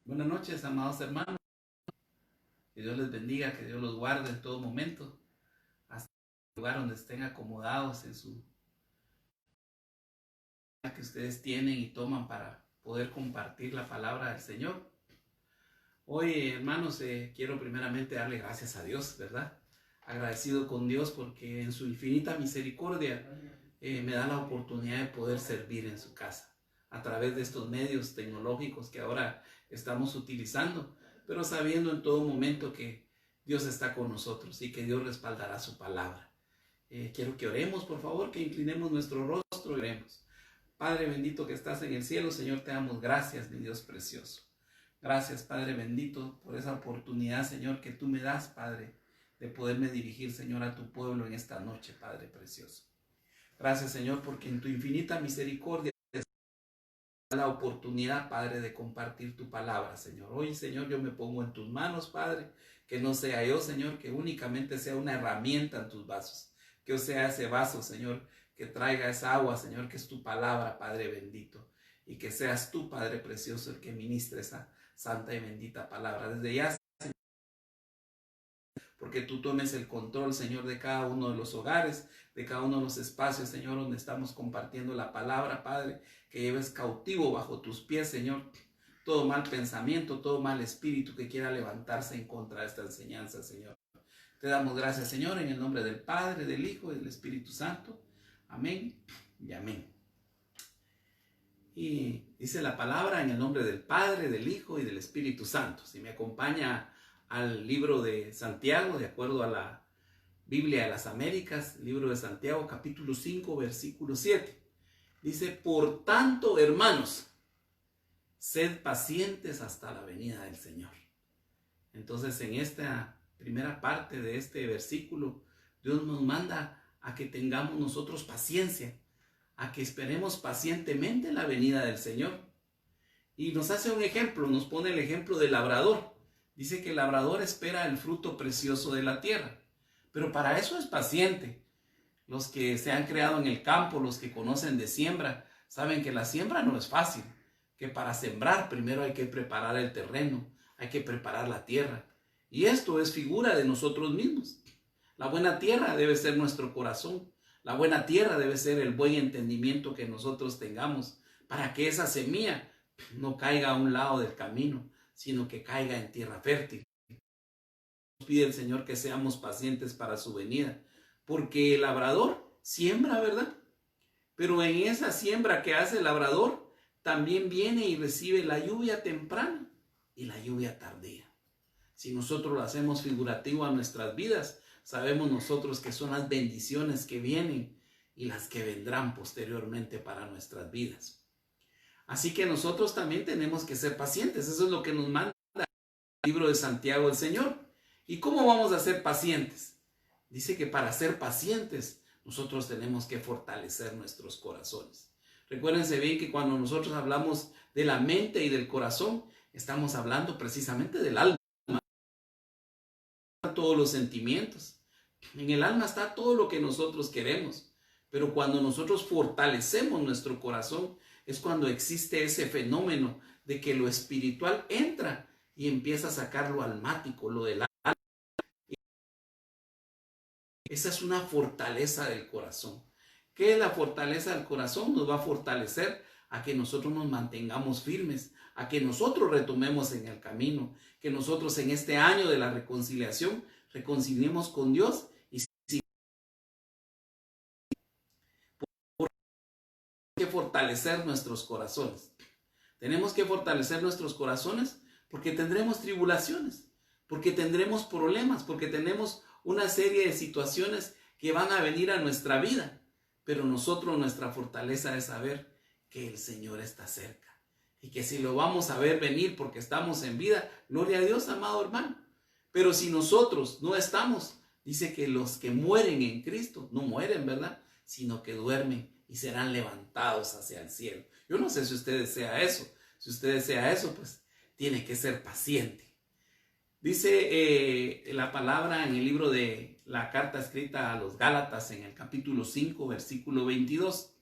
Buenas noches, amados hermanos. Que Dios les bendiga, que Dios los guarde en todo momento, hasta el lugar donde estén acomodados en su que ustedes tienen y toman para poder compartir la palabra del Señor. Hoy, hermanos, quiero primeramente darle gracias a Dios, ¿verdad? Agradecido con Dios porque en su infinita misericordia me da la oportunidad de poder servir en su casa a través de estos medios tecnológicos que ahora estamos utilizando, pero sabiendo en todo momento que Dios está con nosotros y que Dios respaldará su palabra. Quiero que oremos, por favor, que inclinemos nuestro rostro y oremos. Padre bendito que estás en el cielo, Señor, te damos gracias, mi Dios precioso. Gracias, Padre bendito, por esa oportunidad, Señor, que tú me das, Padre, de poderme dirigir, Señor, a tu pueblo en esta noche, Padre precioso. Gracias, Señor, porque en tu infinita misericordia te da la oportunidad, Padre, de compartir tu palabra, Señor. Hoy, Señor, yo me pongo en tus manos, Padre, que no sea yo, Señor, que únicamente sea una herramienta en tus vasos, que yo sea ese vaso, Señor, que traiga esa agua, Señor, que es tu palabra, Padre bendito, y que seas tú, Padre precioso, el que ministre esa santa y bendita palabra. Desde ya, porque tú tomes el control, Señor, de cada uno de los hogares, de cada uno de los espacios, Señor, donde estamos compartiendo la palabra, Padre, que lleves cautivo bajo tus pies, Señor, todo mal pensamiento, todo mal espíritu que quiera levantarse en contra de esta enseñanza, Señor. Te damos gracias, Señor, en el nombre del Padre, del Hijo y del Espíritu Santo. Amén y amén. Y dice la palabra en el nombre del Padre, del Hijo y del Espíritu Santo. Si me acompaña al libro de Santiago, de acuerdo a la Biblia de las Américas, libro de Santiago, capítulo 5, versículo 7. Dice, por tanto, hermanos, sed pacientes hasta la venida del Señor. Entonces, en esta primera parte de este versículo, Dios nos manda a que tengamos nosotros paciencia, a que esperemos pacientemente la venida del Señor. Y nos hace un ejemplo, nos pone el ejemplo del labrador. Dice que el labrador espera el fruto precioso de la tierra, pero para eso es paciente. Los que se han creado en el campo, los que conocen de siembra, saben que la siembra no es fácil, que para sembrar primero hay que preparar el terreno, hay que preparar la tierra. Y esto es figura de nosotros mismos. La buena tierra debe ser nuestro corazón. La buena tierra debe ser el buen entendimiento que nosotros tengamos para que esa semilla no caiga a un lado del camino, sino que caiga en tierra fértil. Nos pide el Señor que seamos pacientes para su venida, porque el labrador siembra, ¿verdad? Pero en esa siembra que hace el labrador, también viene y recibe la lluvia temprana y la lluvia tardía. Si nosotros lo hacemos figurativo a nuestras vidas, sabemos nosotros que son las bendiciones que vienen y las que vendrán posteriormente para nuestras vidas. Así que nosotros también tenemos que ser pacientes. Eso es lo que nos manda el libro de Santiago el Señor. ¿Y cómo vamos a ser pacientes? Dice que para ser pacientes nosotros tenemos que fortalecer nuestros corazones. Recuérdense bien que cuando nosotros hablamos de la mente y del corazón, estamos hablando precisamente del alma. Todos los sentimientos. En el alma está todo lo que nosotros queremos. Pero cuando nosotros fortalecemos nuestro corazón, es cuando existe ese fenómeno de que lo espiritual entra y empieza a sacar lo almático, lo del alma. Esa es una fortaleza del corazón. ¿Qué es la fortaleza del corazón? Nos va a fortalecer a que nosotros nos mantengamos firmes, a que nosotros retomemos en el camino, que nosotros en este año de la reconciliación reconciliemos con Dios y que fortalecer nuestros corazones. Tenemos que fortalecer nuestros corazones porque tendremos tribulaciones, porque tendremos problemas, porque tenemos una serie de situaciones que van a venir a nuestra vida. Pero nosotros, nuestra fortaleza es saber que el Señor está cerca y que si lo vamos a ver venir porque estamos en vida, gloria a Dios, amado hermano. Pero si nosotros no estamos, dice que los que mueren en Cristo no mueren, ¿verdad? Sino que duermen y serán levantados hacia el cielo. Yo no sé si usted desea eso. Si usted desea eso, pues tiene que ser paciente. Dice la palabra en el libro de la carta escrita a los Gálatas en el capítulo 5, versículo 22.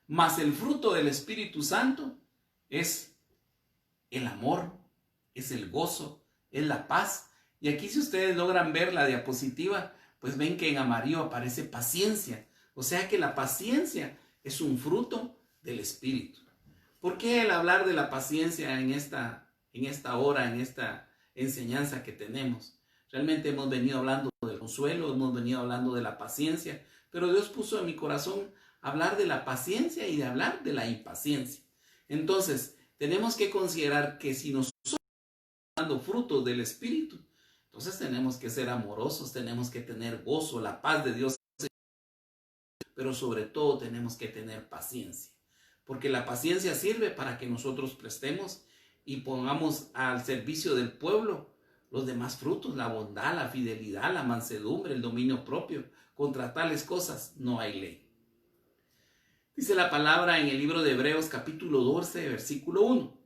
Mas el fruto del Espíritu Santo es el amor, es el gozo, es la paz. Y aquí, si ustedes logran ver la diapositiva, pues ven que en amarillo aparece paciencia. O sea que la paciencia es un fruto del Espíritu. ¿Por qué el hablar de la paciencia en esta hora, en esta enseñanza que tenemos? Realmente hemos venido hablando del consuelo, hemos venido hablando de la paciencia, pero Dios puso en mi corazón hablar de la paciencia y de hablar de la impaciencia. Entonces, tenemos que considerar que si nosotros estamos dando frutos del Espíritu, entonces tenemos que ser amorosos, tenemos que tener gozo, la paz de Dios, pero sobre todo tenemos que tener paciencia, porque la paciencia sirve para que nosotros prestemos y pongamos al servicio del pueblo los demás frutos, la bondad, la fidelidad, la mansedumbre, el dominio propio. Contra tales cosas no hay ley. Dice la palabra en el libro de Hebreos capítulo 12, versículo 1.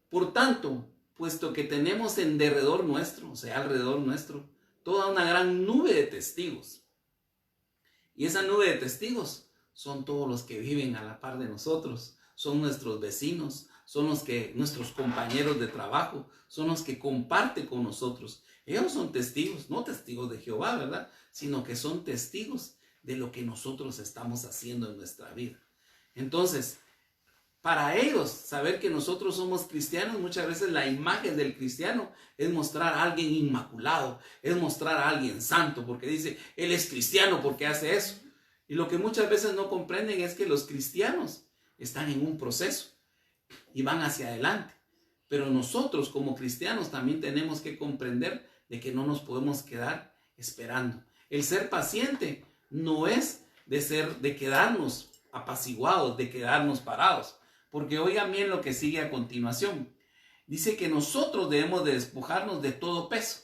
Por tanto, puesto que tenemos en derredor nuestro, o sea, alrededor nuestro, toda una gran nube de testigos. Y esa nube de testigos son todos los que viven a la par de nosotros, son nuestros vecinos, son nuestros compañeros de trabajo, son los que comparten con nosotros. Ellos son testigos, no testigos de Jehová, ¿verdad? Sino que son testigos de lo que nosotros estamos haciendo en nuestra vida. Entonces, para ellos, saber que nosotros somos cristianos, muchas veces la imagen del cristiano es mostrar a alguien inmaculado, es mostrar a alguien santo, porque dice, él es cristiano porque hace eso. Y lo que muchas veces no comprenden es que los cristianos están en un proceso y van hacia adelante. Pero nosotros como cristianos también tenemos que comprender de que no nos podemos quedar esperando. El ser paciente no es de quedarnos apaciguados, de quedarnos parados. Porque oigan bien lo que sigue a continuación. Dice que nosotros debemos de despojarnos de todo peso.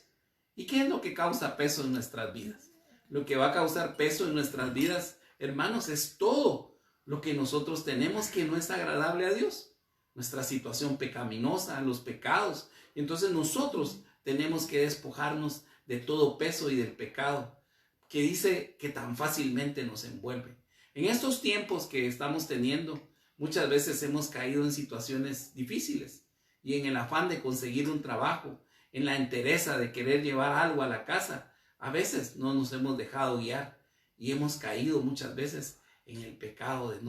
¿Y qué es lo que causa peso en nuestras vidas? Lo que va a causar peso en nuestras vidas, hermanos, es todo lo que nosotros tenemos que no es agradable a Dios. Nuestra situación pecaminosa, los pecados. Entonces nosotros tenemos que despojarnos de todo peso y del pecado que dice que tan fácilmente nos envuelve. En estos tiempos que estamos teniendo, muchas veces hemos caído en situaciones difíciles y en el afán de conseguir un trabajo, en la entereza de querer llevar algo a la casa, a veces no nos hemos dejado guiar y hemos caído muchas veces en el pecado de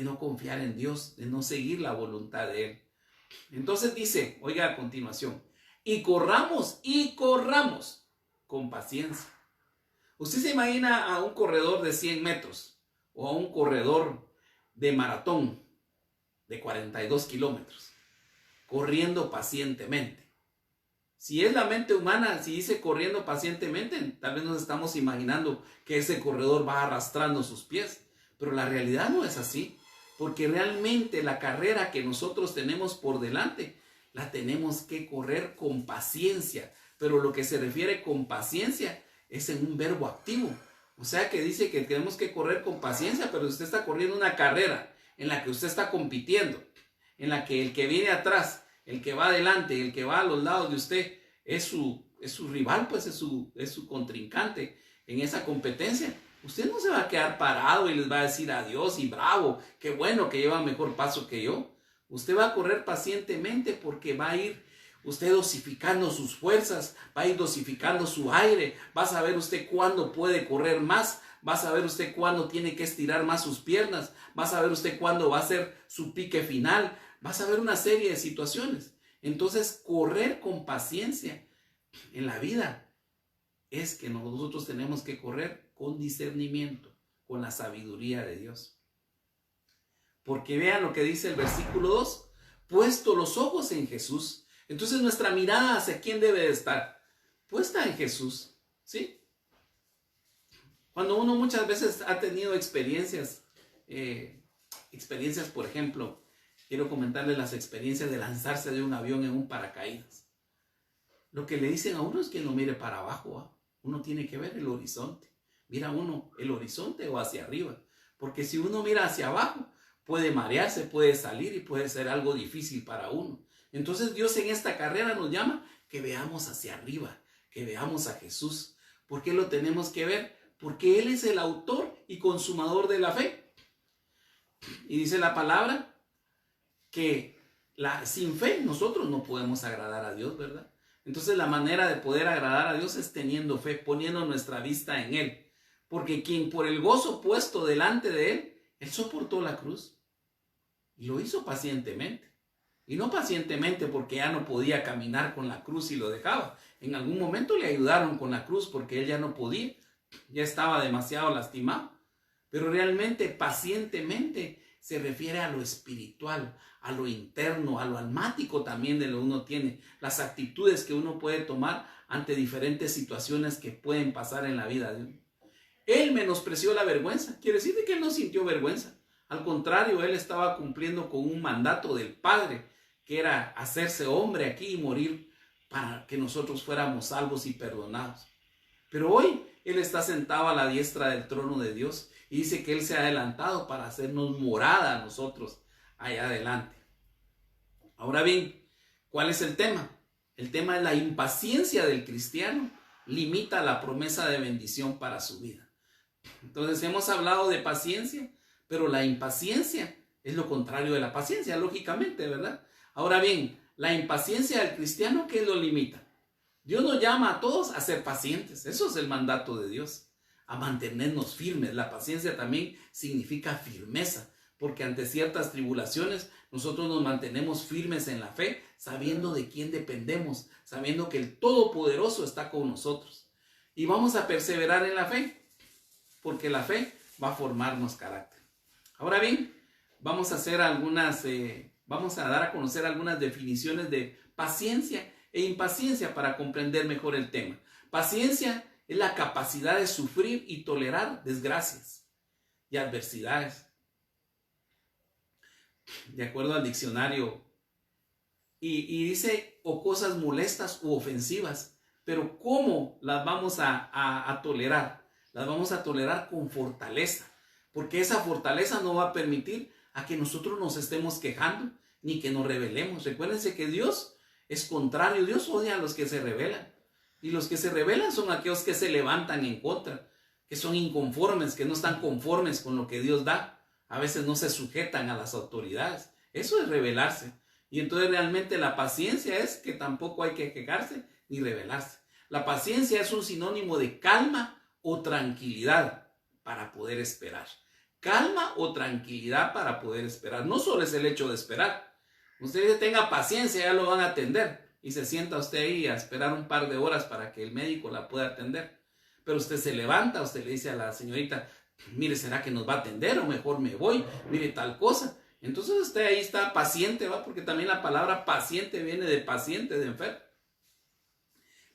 no confiar en Dios, de no seguir la voluntad de Él. Entonces dice, oiga a continuación, y corramos con paciencia. Usted se imagina a un corredor de 100 metros o a un corredor de maratón de 42 kilómetros, corriendo pacientemente. Si es la mente humana, si dice corriendo pacientemente, tal vez nos estamos imaginando que ese corredor va arrastrando sus pies, pero la realidad no es así, porque realmente la carrera que nosotros tenemos por delante, la tenemos que correr con paciencia, pero lo que se refiere con paciencia es en un verbo activo. O sea que dice que tenemos que correr con paciencia, pero usted está corriendo una carrera en la que usted está compitiendo, en la que el que viene atrás, el que va adelante, el que va a los lados de usted, es su rival, pues es su contrincante en esa competencia. Usted no se va a quedar parado y les va a decir adiós y bravo, qué bueno que lleva mejor paso que yo. Usted va a correr pacientemente porque va a ir usted dosificando sus fuerzas, va a ir dosificando su aire, va a saber usted cuándo puede correr más, va a saber usted cuándo tiene que estirar más sus piernas, va a saber usted cuándo va a ser su pique final, va a saber una serie de situaciones. Entonces, correr con paciencia en la vida es que nosotros tenemos que correr con discernimiento, con la sabiduría de Dios. Porque vean lo que dice el versículo 2, puesto los ojos en Jesús. Entonces nuestra mirada hacia quién debe de estar, puesta en Jesús, ¿sí? Cuando uno muchas veces ha tenido experiencias, por ejemplo, quiero comentarles las experiencias de lanzarse de un avión en un paracaídas. Lo que le dicen a uno es que no mire para abajo, ¿eh? Uno tiene que ver el horizonte. Mira uno el horizonte o hacia arriba, porque si uno mira hacia abajo, puede marearse, puede salir y puede ser algo difícil para uno. Entonces Dios en esta carrera nos llama que veamos hacia arriba, que veamos a Jesús. ¿Por qué lo tenemos que ver? Porque Él es el autor y consumador de la fe. Y dice la palabra que sin fe nosotros no podemos agradar a Dios, ¿verdad? Entonces la manera de poder agradar a Dios es teniendo fe, poniendo nuestra vista en Él. Porque quien por el gozo puesto delante de Él soportó la cruz y lo hizo pacientemente. Y no pacientemente porque ya no podía caminar con la cruz y lo dejaba. En algún momento le ayudaron con la cruz porque él ya no podía, ya estaba demasiado lastimado. Pero realmente pacientemente se refiere a lo espiritual, a lo interno, a lo almático también de lo que uno tiene, las actitudes que uno puede tomar ante diferentes situaciones que pueden pasar en la vida de uno. Él menospreció la vergüenza, quiere decir que él no sintió vergüenza. Al contrario, él estaba cumpliendo con un mandato del Padre, que era hacerse hombre aquí y morir para que nosotros fuéramos salvos y perdonados. Pero hoy él está sentado a la diestra del trono de Dios y dice que él se ha adelantado para hacernos morada a nosotros allá adelante. Ahora bien, ¿cuál es el tema? El tema es la impaciencia del cristiano limita la promesa de bendición para su vida. Entonces hemos hablado de paciencia, pero la impaciencia es lo contrario de la paciencia, lógicamente, ¿verdad? Ahora bien, la impaciencia del cristiano, ¿qué lo limita? Dios nos llama a todos a ser pacientes. Eso es el mandato de Dios, a mantenernos firmes. La paciencia también significa firmeza, porque ante ciertas tribulaciones nosotros nos mantenemos firmes en la fe, sabiendo de quién dependemos, sabiendo que el Todopoderoso está con nosotros. Y vamos a perseverar en la fe, porque la fe va a formarnos carácter. Ahora bien, vamos a dar a conocer algunas definiciones de paciencia e impaciencia para comprender mejor el tema. Paciencia es la capacidad de sufrir y tolerar desgracias y adversidades. De acuerdo al diccionario, y dice, o cosas molestas u ofensivas, pero ¿cómo las vamos a tolerar? Las vamos a tolerar con fortaleza, porque esa fortaleza no va a permitir a que nosotros nos estemos quejando, ni que nos rebelemos. Recuérdense que Dios es contrario, Dios odia a los que se rebelan, y los que se rebelan son aquellos que se levantan en contra, que son inconformes, que no están conformes con lo que Dios da, a veces no se sujetan a las autoridades. Eso es rebelarse. Y entonces realmente la paciencia es que tampoco hay que quejarse ni rebelarse. La paciencia es un sinónimo de calma o tranquilidad para poder esperar. Calma o tranquilidad para poder esperar. No solo es el hecho de esperar. Usted tenga paciencia, ya lo van a atender. Y se sienta usted ahí a esperar un par de horas para que el médico la pueda atender. Pero usted se levanta, usted le dice a la señorita, mire, ¿será que nos va a atender o mejor me voy? Mire, tal cosa. Entonces usted ahí está paciente, ¿va? Porque también la palabra paciente viene de paciente, de enfermo.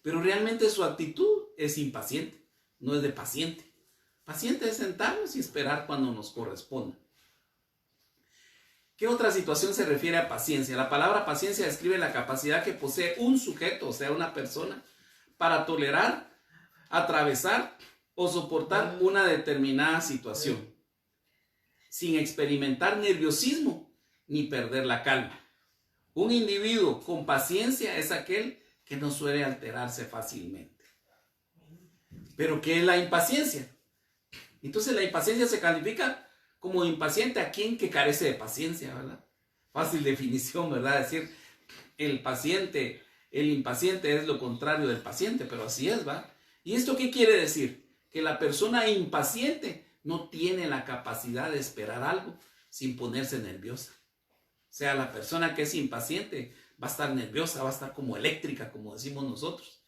Pero realmente su actitud es impaciente, no es de paciente. Paciente es sentarnos y esperar cuando nos corresponda. ¿Qué otra situación se refiere a paciencia? La palabra paciencia describe la capacidad que posee un sujeto, o sea, una persona, para tolerar, atravesar o soportar una determinada situación, sin experimentar nerviosismo ni perder la calma. Un individuo con paciencia es aquel que no suele alterarse fácilmente. ¿Pero qué es la impaciencia? Entonces la impaciencia se califica como impaciente a quien que carece de paciencia, ¿verdad? Fácil definición, ¿verdad? Decir, el impaciente es lo contrario del paciente, pero así es, ¿va? ¿Y esto qué quiere decir? Que la persona impaciente no tiene la capacidad de esperar algo sin ponerse nerviosa. O sea, la persona que es impaciente va a estar nerviosa, va a estar como eléctrica, como decimos nosotros.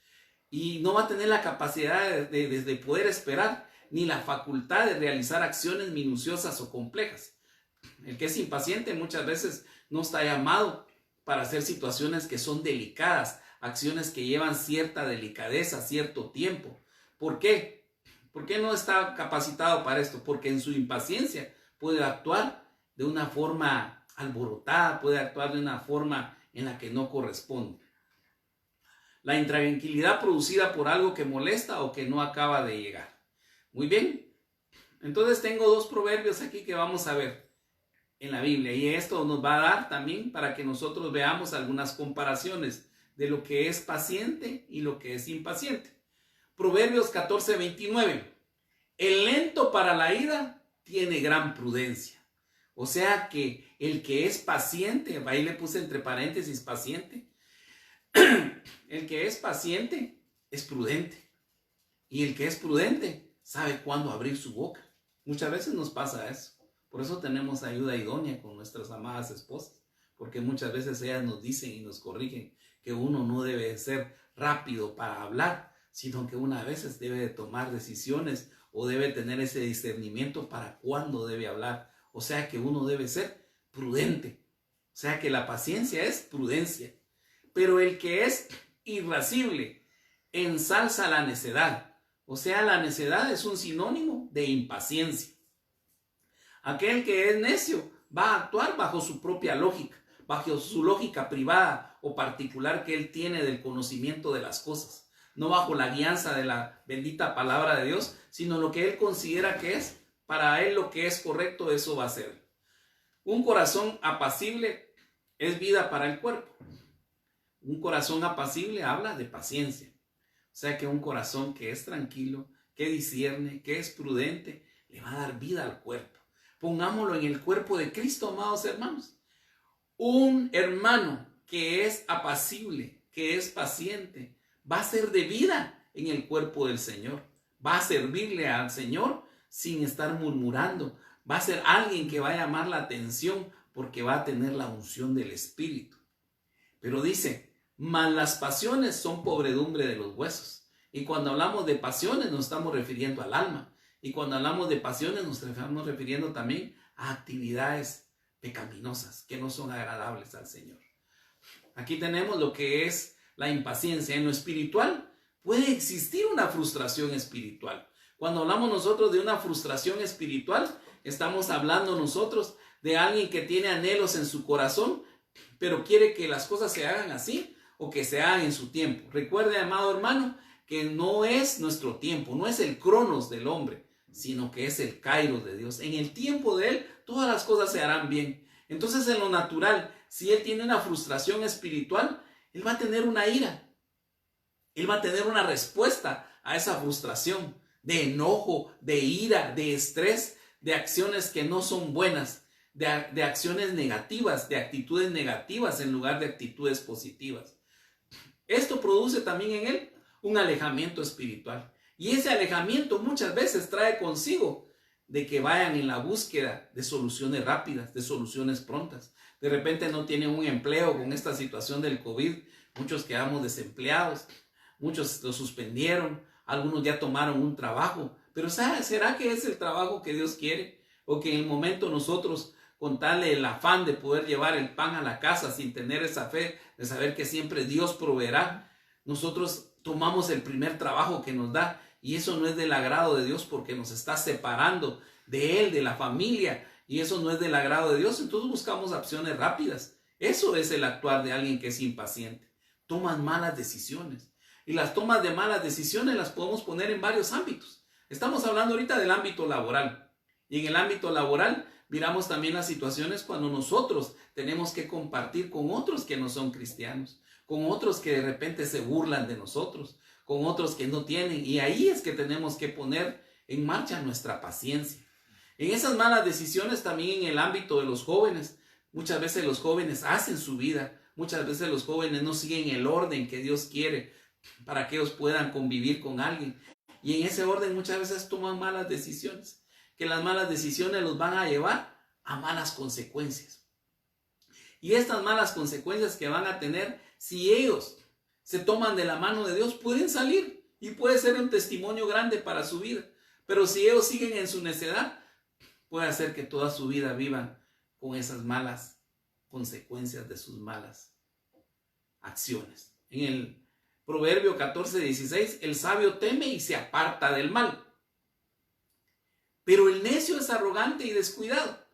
Y no va a tener la capacidad de poder esperar, ni la facultad de realizar acciones minuciosas o complejas. El que es impaciente muchas veces no está llamado para hacer situaciones que son delicadas, acciones que llevan cierta delicadeza, cierto tiempo. ¿Por qué? ¿Por qué no está capacitado para esto? Porque en su impaciencia puede actuar de una forma alborotada, puede actuar de una forma en la que no corresponde. La intranquilidad producida por algo que molesta o que no acaba de llegar. Muy bien, entonces tengo dos proverbios aquí que vamos a ver en la Biblia, y esto nos va a dar también para que nosotros veamos algunas comparaciones de lo que es paciente y lo que es impaciente. Proverbios 14:29. El lento para la ira tiene gran prudencia. O sea que el que es paciente, ahí le puse entre paréntesis paciente, el que es paciente es prudente. Y el que es prudente sabe cuándo abrir su boca. Muchas veces nos pasa eso. Por eso tenemos ayuda idónea con nuestras amadas esposas. Porque muchas veces ellas nos dicen y nos corrigen que uno no debe ser rápido para hablar, sino que una veces debe de tomar decisiones o debe tener ese discernimiento para cuándo debe hablar. O sea que uno debe ser prudente. O sea que la paciencia es prudencia. Pero el que es irascible ensalza la necedad. O sea, la necedad es un sinónimo de impaciencia. Aquel que es necio va a actuar bajo su propia lógica, bajo su lógica privada o particular que él tiene del conocimiento de las cosas, no bajo la guianza de la bendita palabra de Dios, sino lo que él considera que es, para él lo que es correcto, eso va a ser. Un corazón apacible es vida para el cuerpo. Un corazón apacible habla de paciencia. O sea que un corazón que es tranquilo, que discierne, que es prudente, le va a dar vida al cuerpo. Pongámoslo en el cuerpo de Cristo, amados hermanos. Un hermano que es apacible, que es paciente, va a ser de vida en el cuerpo del Señor. Va a servirle al Señor sin estar murmurando. Va a ser alguien que va a llamar la atención porque va a tener la unción del Espíritu. Pero dice, mas las pasiones son pobredumbre de los huesos. Y cuando hablamos de pasiones nos estamos refiriendo al alma. Y cuando hablamos de pasiones nos estamos refiriendo también a actividades pecaminosas que no son agradables al Señor. Aquí tenemos lo que es la impaciencia. En lo espiritual puede existir una frustración espiritual. Cuando hablamos nosotros de una frustración espiritual, estamos hablando nosotros de alguien que tiene anhelos en su corazón, pero quiere que las cosas se hagan así o que se hagan en su tiempo. Recuerde, amado hermano, que no es nuestro tiempo, no es el cronos del hombre, sino que es el kairos de Dios. En el tiempo de Él, todas las cosas se harán bien. Entonces, en lo natural, si Él tiene una frustración espiritual, Él va a tener una ira. Él va a tener una respuesta a esa frustración de enojo, de ira, de estrés, de acciones que no son buenas, de acciones negativas, de actitudes negativas en lugar de actitudes positivas. Esto produce también en él un alejamiento espiritual. Y ese alejamiento muchas veces trae consigo de que vayan en la búsqueda de soluciones rápidas, de soluciones prontas. De repente no tienen un empleo con esta situación del COVID. Muchos quedamos desempleados, muchos lo suspendieron, algunos ya tomaron un trabajo. Pero ¿será que es el trabajo que Dios quiere? O que en el momento nosotros, con tal el afán de poder llevar el pan a la casa sin tener esa fe de saber que siempre Dios proveerá, nosotros tomamos el primer trabajo que nos da y eso no es del agrado de Dios porque nos está separando de Él, de la familia, y eso no es del agrado de Dios. Entonces buscamos opciones rápidas. Eso es el actuar de alguien que es impaciente. Toman malas decisiones y las tomas de malas decisiones las podemos poner en varios ámbitos. Estamos hablando ahorita del ámbito laboral y en el ámbito laboral miramos también las situaciones cuando nosotros tenemos que compartir con otros que no son cristianos, con otros que de repente se burlan de nosotros, con otros que no tienen. Y ahí es que tenemos que poner en marcha nuestra paciencia. En esas malas decisiones también en el ámbito de los jóvenes, muchas veces los jóvenes hacen su vida, muchas veces los jóvenes no siguen el orden que Dios quiere para que ellos puedan convivir con alguien. Y en ese orden muchas veces toman malas decisiones, que las malas decisiones los van a llevar a malas consecuencias. Y estas malas consecuencias que van a tener, si ellos se toman de la mano de Dios, pueden salir y puede ser un testimonio grande para su vida. Pero si ellos siguen en su necedad, puede hacer que toda su vida vivan con esas malas consecuencias de sus malas acciones. En el Proverbio 14:16, el sabio teme y se aparta del mal, pero el necio es arrogante y descuidado.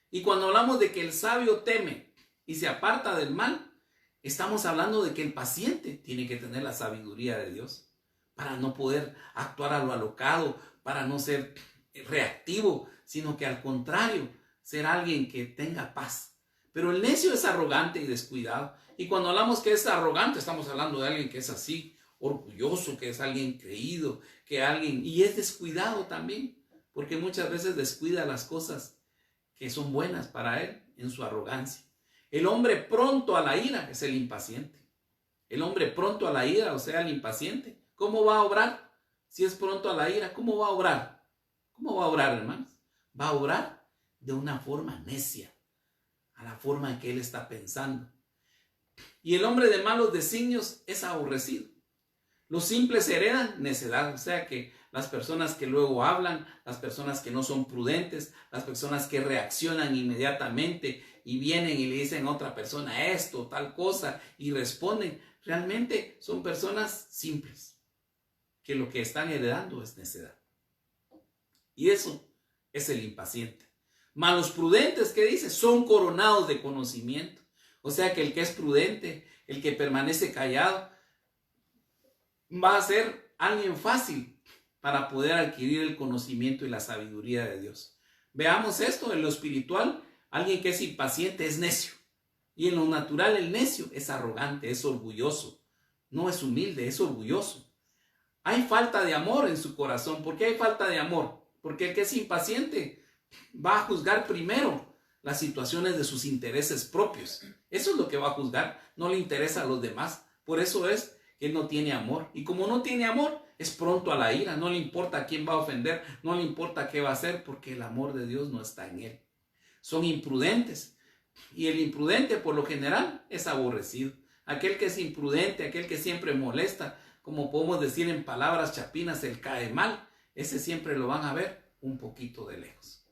Y cuando hablamos de que el sabio teme y se aparta del mal, estamos hablando de que el paciente tiene que tener la sabiduría de Dios para no poder actuar a lo alocado, para no ser reactivo, sino que al contrario, ser alguien que tenga paz. Pero el necio es arrogante y descuidado. Y cuando hablamos que es arrogante, estamos hablando de alguien que es así, orgulloso, que es alguien creído, y es descuidado también, porque muchas veces descuida las cosas que son buenas para él en su arrogancia. El hombre pronto a la ira es el impaciente. El hombre pronto a la ira, o sea, el impaciente, ¿cómo va a obrar? Si es pronto a la ira, ¿cómo va a obrar? ¿Cómo va a obrar, hermanos? Va a obrar de una forma necia, a la forma en que él está pensando. Y el hombre de malos designios es aborrecido. Los simples heredan necedad, o sea que las personas que luego hablan, las personas que no son prudentes, las personas que reaccionan inmediatamente y vienen y le dicen a otra persona esto, tal cosa, y responden, realmente son personas simples, que lo que están heredando es necedad. Y eso es el impaciente. Mas los prudentes, ¿qué dice? Son coronados de conocimiento. O sea que el que es prudente, el que permanece callado, va a ser alguien fácil para poder adquirir el conocimiento y la sabiduría de Dios. Veamos esto en lo espiritual. Alguien que es impaciente es necio. Y en lo natural el necio es arrogante, es orgulloso. No es humilde, es orgulloso. Hay falta de amor en su corazón. ¿Por qué hay falta de amor? Porque el que es impaciente va a juzgar primero las situaciones de sus intereses propios. Eso es lo que va a juzgar. No le interesa a los demás. Por eso es que él no tiene amor. Y como no tiene amor, es pronto a la ira. No le importa a quién va a ofender. No le importa qué va a hacer, porque el amor de Dios no está en él. Son imprudentes. Y el imprudente, por lo general, es aborrecido. Aquel que es imprudente, aquel que siempre molesta, como podemos decir en palabras chapinas, el cae mal, ese siempre lo van a ver un poquito de lejos.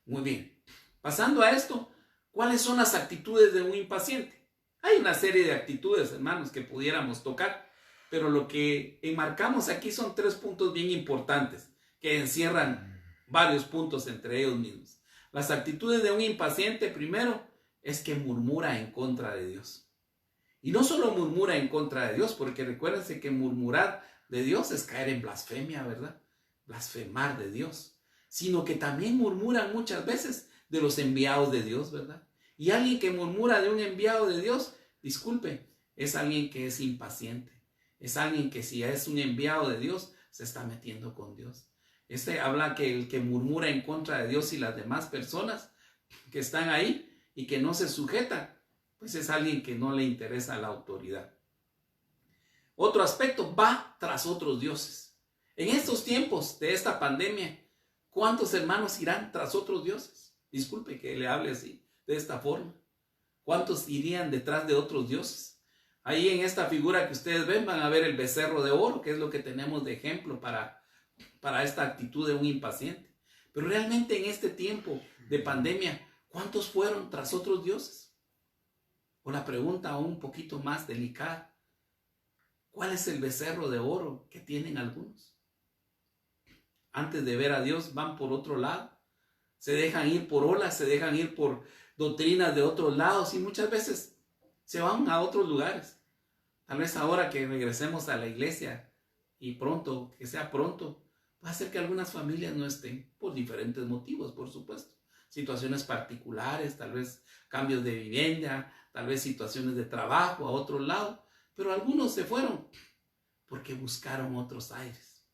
Muy bien. Pasando a esto, ¿cuáles son las actitudes de un impaciente? Hay una serie de actitudes, hermanos, que pudiéramos tocar, pero lo que enmarcamos aquí son 3 puntos bien importantes que encierran varios puntos entre ellos mismos. Las actitudes de un impaciente, primero, es que murmura en contra de Dios. Y no solo murmura en contra de Dios, porque recuérdense que murmurar de Dios es caer en blasfemia, ¿verdad? Blasfemar de Dios. Sino que también murmuran muchas veces de los enviados de Dios, ¿verdad? Y alguien que murmura de un enviado de Dios, disculpe, es alguien que es impaciente. Es alguien que si es un enviado de Dios, se está metiendo con Dios. Habla que el que murmura en contra de Dios y las demás personas que están ahí y que no se sujetan, pues es alguien que no le interesa la autoridad. Otro aspecto, va tras otros dioses. En estos tiempos de esta pandemia, ¿cuántos hermanos irán tras otros dioses? Disculpe que le hable así, de esta forma. ¿Cuántos irían detrás de otros dioses? Ahí en esta figura que ustedes ven van a ver el becerro de oro, que es lo que tenemos de ejemplo para esta actitud de un impaciente. Pero realmente en este tiempo de pandemia, ¿cuántos fueron tras otros dioses? O la pregunta aún un poquito más delicada, ¿cuál es el becerro de oro que tienen algunos? Antes de ver a Dios van por otro lado, se dejan ir por olas, se dejan ir por doctrinas de otros lados y muchas veces se van a otros lugares. Tal vez ahora que regresemos a la iglesia y pronto, que sea pronto, va a ser que algunas familias no estén por diferentes motivos, por supuesto. Situaciones particulares, tal vez cambios de vivienda, tal vez situaciones de trabajo a otro lado, pero algunos se fueron porque buscaron otros aires.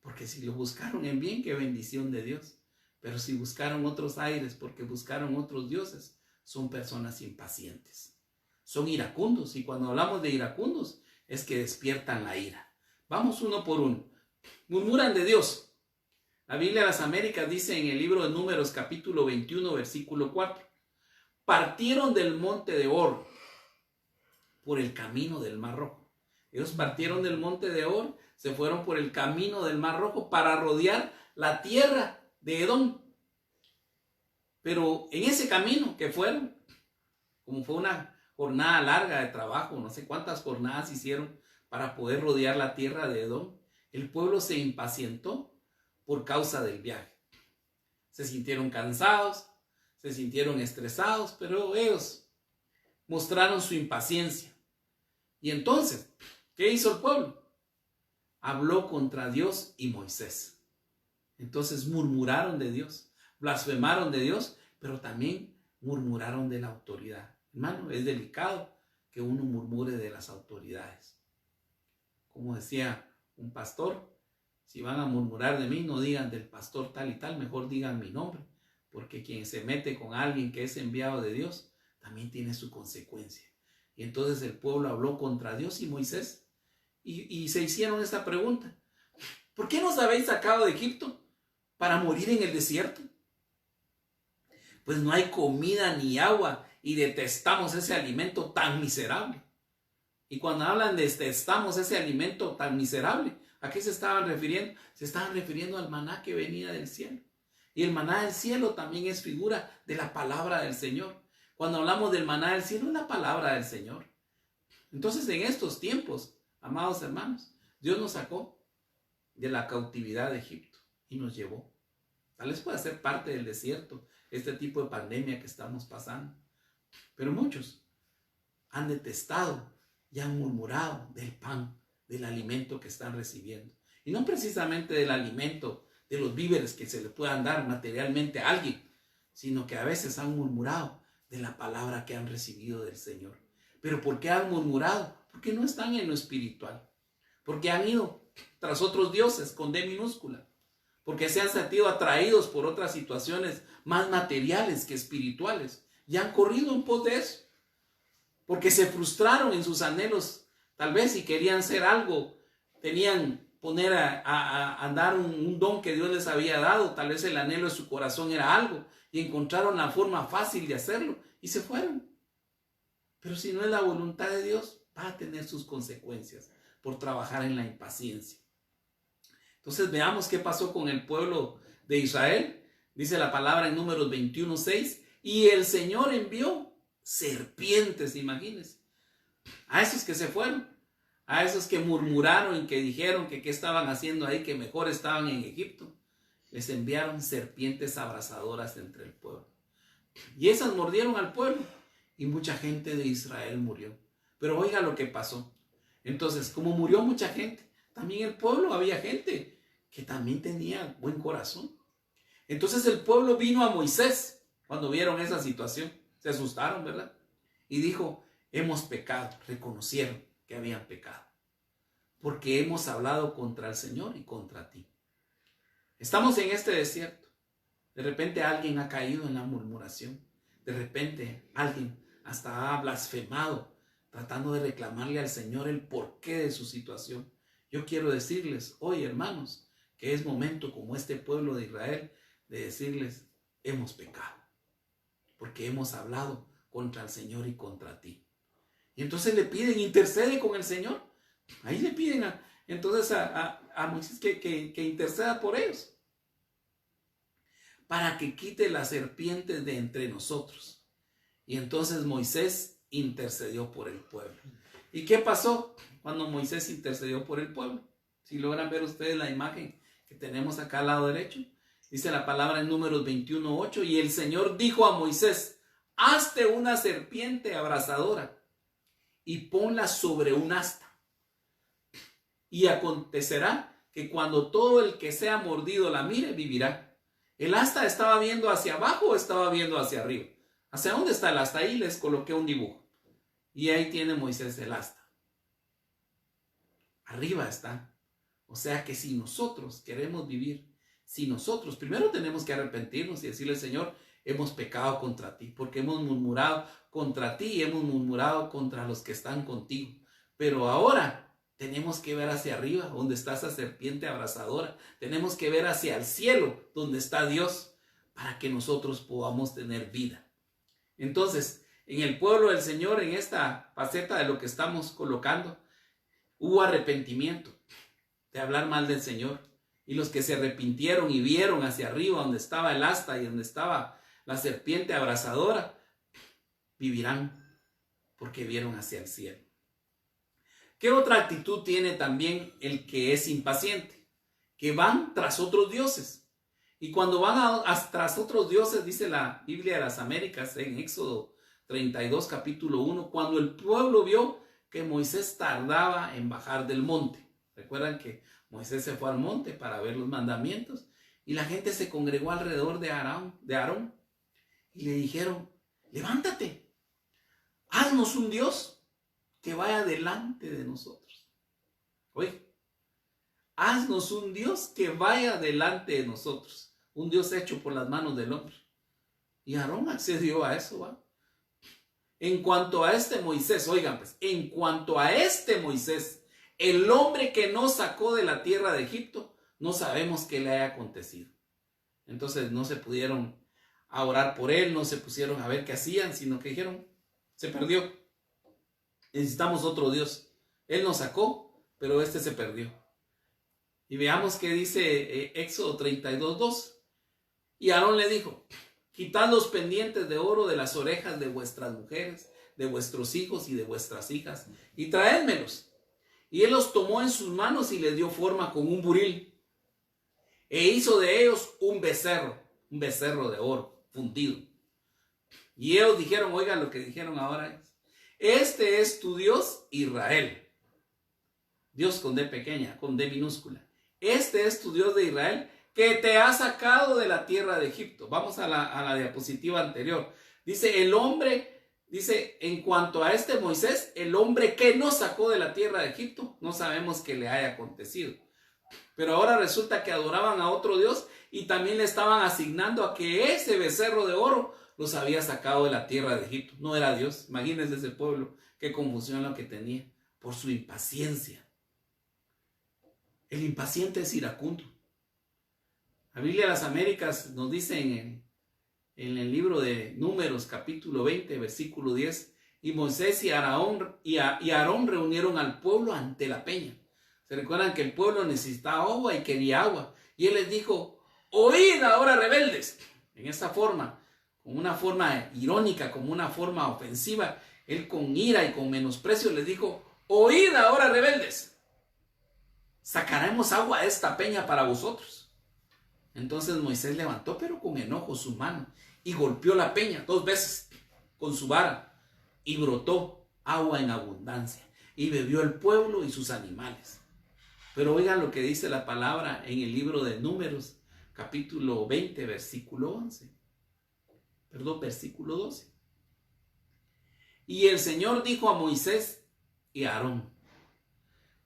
Porque si lo buscaron en bien, qué bendición de Dios. Pero si buscaron otros aires porque buscaron otros dioses, son personas impacientes. Son iracundos, y cuando hablamos de iracundos es que despiertan la ira. Vamos uno por uno. Murmuran de Dios. La Biblia de las Américas dice en el libro de Números capítulo 21 versículo 4. Partieron del monte de Hor por el camino del Mar Rojo. Ellos partieron del monte de Hor, se fueron por el camino del Mar Rojo para rodear la tierra de Edom. Pero en ese camino que fueron, como fue una jornada larga de trabajo, no sé cuántas jornadas hicieron para poder rodear la tierra de Edom, el pueblo se impacientó por causa del viaje. Se sintieron cansados, se sintieron estresados, pero ellos mostraron su impaciencia. Y entonces, ¿qué hizo el pueblo? Habló contra Dios y Moisés. Entonces murmuraron de Dios, blasfemaron de Dios, pero también murmuraron de la autoridad. Hermano, es delicado que uno murmure de las autoridades. Como decía un pastor, si van a murmurar de mí, no digan del pastor tal y tal, mejor digan mi nombre. porque quien se mete con alguien que es enviado de Dios, también tiene su consecuencia. Y entonces el pueblo habló contra Dios y Moisés, y se hicieron esta pregunta: ¿por qué nos habéis sacado de Egipto para morir en el desierto? Pues no hay comida ni agua y detestamos ese alimento tan miserable. Y cuando hablan de detestamos ese alimento tan miserable, ¿a qué se estaban refiriendo? Se estaban refiriendo al maná que venía del cielo. Y el maná del cielo también es figura de la palabra del Señor. Cuando hablamos del maná del cielo, es la palabra del Señor. Entonces, en estos tiempos, amados hermanos, Dios nos sacó de la cautividad de Egipto y nos llevó. Tal vez pueda ser parte del desierto, este tipo de pandemia que estamos pasando. Pero muchos han detestado y han murmurado del pan, del alimento que están recibiendo. Y no precisamente del alimento, de los víveres que se le puedan dar materialmente a alguien, sino que a veces han murmurado de la palabra que han recibido del Señor. ¿Pero por qué han murmurado? Porque no están en lo espiritual. Porque han ido tras otros dioses con D minúscula. Porque se han sentido atraídos por otras situaciones más materiales que espirituales. Y han corrido en pos de eso. Porque se frustraron en sus anhelos. Tal vez si querían ser algo, tenían poner a andar un don que Dios les había dado. Tal vez el anhelo de su corazón era algo. Y encontraron la forma fácil de hacerlo. Y se fueron. Pero si no es la voluntad de Dios, va a tener sus consecuencias por trabajar en la impaciencia. Entonces veamos qué pasó con el pueblo de Israel. Dice la palabra en Números 21:6. Y el Señor envió serpientes, imagínense, a esos que se fueron, a esos que murmuraron y que dijeron que qué estaban haciendo ahí, que mejor estaban en Egipto. Les enviaron serpientes abrasadoras entre el pueblo. Y esas mordieron al pueblo y mucha gente de Israel murió. Pero oiga lo que pasó. Entonces, como murió mucha gente, también el pueblo, había gente que también tenía buen corazón. Entonces el pueblo vino a Moisés cuando vieron esa situación. Se asustaron, ¿verdad? Y dijo: hemos pecado. Reconocieron que habían pecado, porque hemos hablado contra el Señor y contra ti. Estamos en este desierto. De repente alguien ha caído en la murmuración. De repente alguien hasta ha blasfemado, tratando de reclamarle al Señor el porqué de su situación. Yo quiero decirles hoy, hermanos, que es momento, como este pueblo de Israel, de decirles: hemos pecado, porque hemos hablado contra el Señor y contra ti. Y entonces le piden: intercede con el Señor. Ahí le piden entonces a Moisés que interceda por ellos, para que quite las serpientes de entre nosotros. Y entonces Moisés intercedió por el pueblo. ¿Y qué pasó cuando Moisés intercedió por el pueblo? Si logran ver ustedes la imagen que tenemos acá al lado derecho, dice la palabra en Números 21:8: y el Señor dijo a Moisés: hazte una serpiente abrasadora y ponla sobre un asta. Y acontecerá que cuando todo el que sea mordido la mire, vivirá. ¿El asta estaba viendo hacia abajo o estaba viendo hacia arriba? ¿Hacia dónde está el asta? Ahí les coloqué un dibujo. Y ahí tiene Moisés el asta. Arriba está. O sea que si nosotros queremos vivir, si nosotros primero tenemos que arrepentirnos y decirle: Señor, hemos pecado contra ti, porque hemos murmurado contra ti y hemos murmurado contra los que están contigo. Pero ahora tenemos que ver hacia arriba, donde está esa serpiente abrasadora. Tenemos que ver hacia el cielo, donde está Dios, para que nosotros podamos tener vida. Entonces, en el pueblo del Señor, en esta faceta de lo que estamos colocando, hubo arrepentimiento de hablar mal del Señor. Y los que se arrepintieron y vieron hacia arriba, donde estaba el asta y donde estaba la serpiente abrasadora, vivirán, porque vieron hacia el cielo. ¿Qué otra actitud tiene también el que es impaciente? Que van tras otros dioses. Y cuando van tras otros dioses, dice la Biblia de las Américas en Éxodo 32, capítulo 1, cuando el pueblo vio que Moisés tardaba en bajar del monte. Recuerdan que Moisés se fue al monte para ver los mandamientos y la gente se congregó alrededor de Aarón y le dijeron: levántate, haznos un Dios que vaya delante de nosotros. Oye, haznos un Dios que vaya delante de nosotros. Un Dios hecho por las manos del hombre. Y Aarón accedió a eso, ¿va? En cuanto a este Moisés, oigan pues, en cuanto a este Moisés, el hombre que nos sacó de la tierra de Egipto, no sabemos qué le haya acontecido. Entonces no se pudieron a orar por él, no se pusieron a ver qué hacían, sino que dijeron, se perdió. Necesitamos otro Dios. Él nos sacó, pero este se perdió. Y veamos qué dice Éxodo 32:2. Y Aarón le dijo, quitad los pendientes de oro de las orejas de vuestras mujeres, de vuestros hijos y de vuestras hijas, y traédmelos. Y él los tomó en sus manos y les dio forma con un buril. E hizo de ellos un becerro de oro fundido. Y ellos dijeron, oigan lo que dijeron ahora es, este es tu Dios Israel. Dios con D pequeña, con D minúscula. Este es tu Dios de Israel que te ha sacado de la tierra de Egipto. Vamos a la diapositiva anterior. Dice el hombre, dice en cuanto a este Moisés, el hombre que nos sacó de la tierra de Egipto, no sabemos qué le haya acontecido. Pero ahora resulta que adoraban a otro Dios y también le estaban asignando a que ese becerro de oro los había sacado de la tierra de Egipto. No era Dios. Imagínense ese pueblo, qué confusión lo que tenía por su impaciencia. El impaciente es iracundo. La Biblia de las Américas nos dice en el libro de Números, capítulo 20, versículo 10, y Moisés y Aarón reunieron al pueblo ante la peña. Se recuerdan que el pueblo necesitaba agua y quería agua. Y él les dijo, oíd ahora rebeldes. En esa forma, con una forma irónica, como una forma ofensiva, él con ira y con menosprecio les dijo, oíd ahora rebeldes. Sacaremos agua de esta peña para vosotros. Entonces Moisés levantó, pero con enojo, su mano y golpeó la peña 2 veces con su vara y brotó agua en abundancia y bebió el pueblo y sus animales. Pero oigan lo que dice la palabra en el libro de Números, capítulo 20, versículo 12. Y el Señor dijo a Moisés y a Aarón,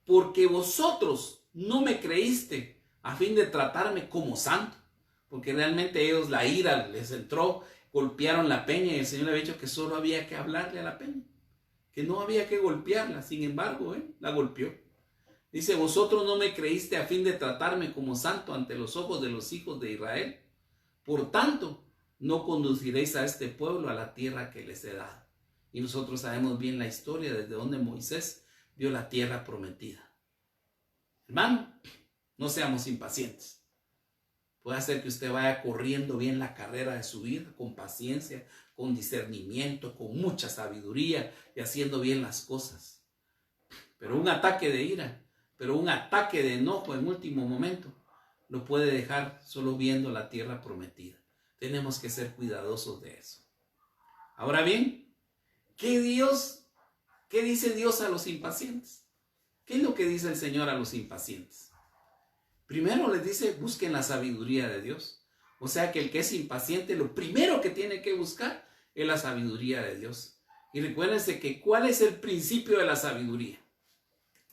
porque vosotros no me creíste a fin de tratarme como santo, porque realmente ellos la ira les entró, golpearon la peña y el Señor le había dicho que solo había que hablarle a la peña, que no había que golpearla. Sin embargo, la golpeó. Dice, vosotros no me creíste a fin de tratarme como santo ante los ojos de los hijos de Israel. Por tanto, no conduciréis a este pueblo a la tierra que les he dado. Y nosotros sabemos bien la historia desde donde Moisés vio la tierra prometida. Hermano, no seamos impacientes. Puede ser que usted vaya corriendo bien la carrera de su vida, con paciencia, con discernimiento, con mucha sabiduría y haciendo bien las cosas. Pero un ataque de ira, pero un ataque de enojo en último momento, lo puede dejar solo viendo la tierra prometida. Tenemos que ser cuidadosos de eso. Ahora bien, ¿qué dice Dios a los impacientes? ¿Qué es lo que dice el Señor a los impacientes? Primero les dice, busquen la sabiduría de Dios. O sea que el que es impaciente, lo primero que tiene que buscar es la sabiduría de Dios. Y recuérdense que ¿cuál es el principio de la sabiduría?